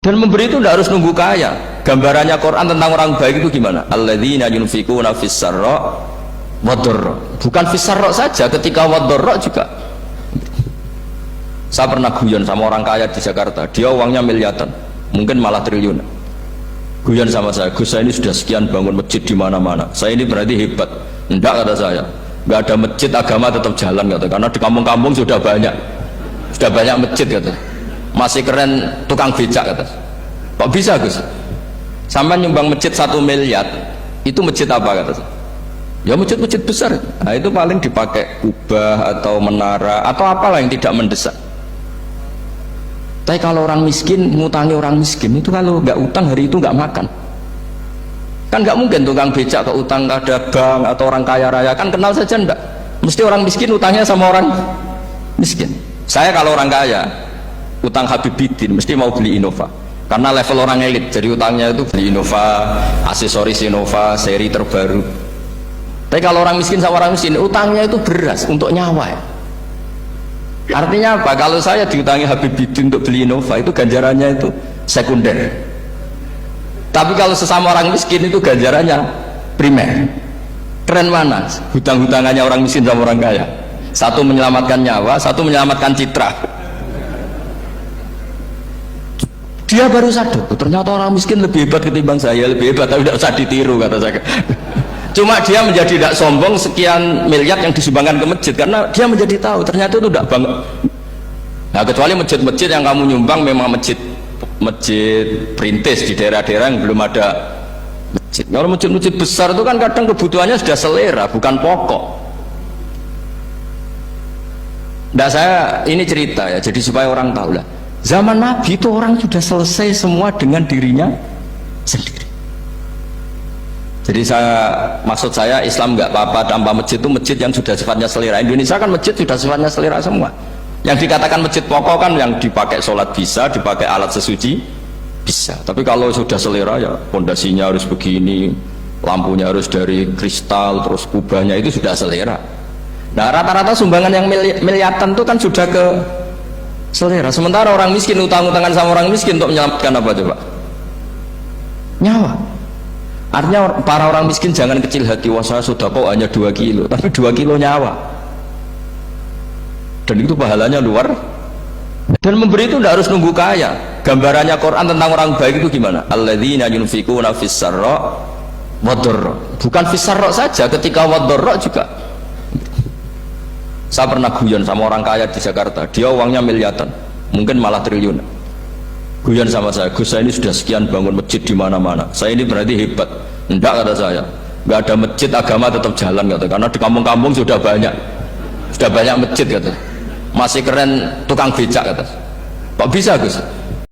Dan memberi itu tidak harus nunggu kaya. Gambarannya Quran tentang orang baik itu gimana? Alladzina yunfikuna fis sarra wadh-dharra. Bukan fis sarra saja, ketika wadh-dharra juga. Saya pernah guyon sama orang kaya di Jakarta. Dia uangnya miliaran, mungkin malah triliun. Guyon sama saya, Gus, saya ini sudah sekian bangun masjid di mana-mana. Saya ini berarti hebat. Enggak, kata saya. Enggak ada masjid, agama tetap jalan, kata. Karena di kampung-kampung sudah banyak masjid, kata. Masih keren tukang becak, kata. Kok bisa, Gus? Sampai nyumbang masjid 1 miliar, itu masjid apa, kata? Ya masjid-masjid besar. Nah, itu paling dipakai kubah atau menara atau apalah yang tidak mendesak. Tapi kalau orang miskin ngutangi orang miskin itu, kalau nggak utang hari itu nggak makan. Kan nggak mungkin tukang becak ke utang ada bank atau orang kaya raya, kan kenal saja enggak. Mesti orang miskin utangnya sama orang miskin. Saya kalau orang kaya utang Habibidin mesti mau beli Innova, karena level orang elit, jadi utangnya itu beli Innova, aksesoris Innova seri terbaru. Tapi kalau orang miskin sama orang miskin utangnya itu beras untuk nyawa ya. Artinya apa? Kalau saya diutangi Habibidin untuk beli Innova, itu ganjarannya itu sekunder. Tapi kalau sesama orang miskin itu ganjarannya primer. Keren mana hutang-hutangannya orang miskin sama orang kaya? Satu menyelamatkan nyawa, satu menyelamatkan citra. Dia baru sadar, ternyata orang miskin lebih hebat ketimbang saya, lebih hebat, tapi tidak usah ditiru, kata saya. Cuma dia menjadi tidak sombong sekian miliar yang disumbangkan ke masjid, karena dia menjadi tahu ternyata itu tidak banget. Nah, kecuali masjid-masjid yang kamu nyumbang memang masjid perintis di daerah-daerah yang belum ada masjid. Kalau masjid-masjid besar itu kan kadang kebutuhannya sudah selera, bukan pokok. Nah, saya ini cerita ya, jadi supaya orang tahu lah. Zaman Nabi itu orang sudah selesai semua dengan dirinya sendiri. Jadi maksud saya Islam nggak apa-apa tanpa masjid, itu masjid yang sudah sifatnya selera. Indonesia kan masjid sudah sifatnya selera semua. Yang dikatakan masjid pokok kan yang dipakai sholat bisa, dipakai alat sesuci bisa. Tapi kalau sudah selera ya pondasinya harus begini, lampunya harus dari kristal, terus kubahnya itu sudah selera. Nah, rata-rata sumbangan yang miliatan itu kan sudah ke selera. Sementara orang miskin utang-utangan sama orang miskin untuk menyelamatkan apa coba? Nyawa. Artinya para orang miskin jangan kecil hati, wah saya sudah kok hanya 2 kilo, tapi 2 kilo nyawa. Dan itu pahalanya luar. Dan memberi itu tidak harus nunggu kaya. Gambarannya Quran tentang orang baik itu gimana? Alladzina yunfikuna fis sarra wadh-dharra. Bukan fis sarra saja, ketika wadh-dharra juga. Saya pernah guyon sama orang kaya di Jakarta. Dia uangnya miliaran, mungkin malah triliun. Guyon sama saya, Gus, saya ini sudah sekian bangun masjid di mana-mana. Saya ini berarti hebat. Enggak, kata saya. Enggak ada masjid, agama tetap jalan, kata. Karena di kampung-kampung sudah banyak masjid, kata. Masih keren tukang becak, kata. Kok bisa, Gus?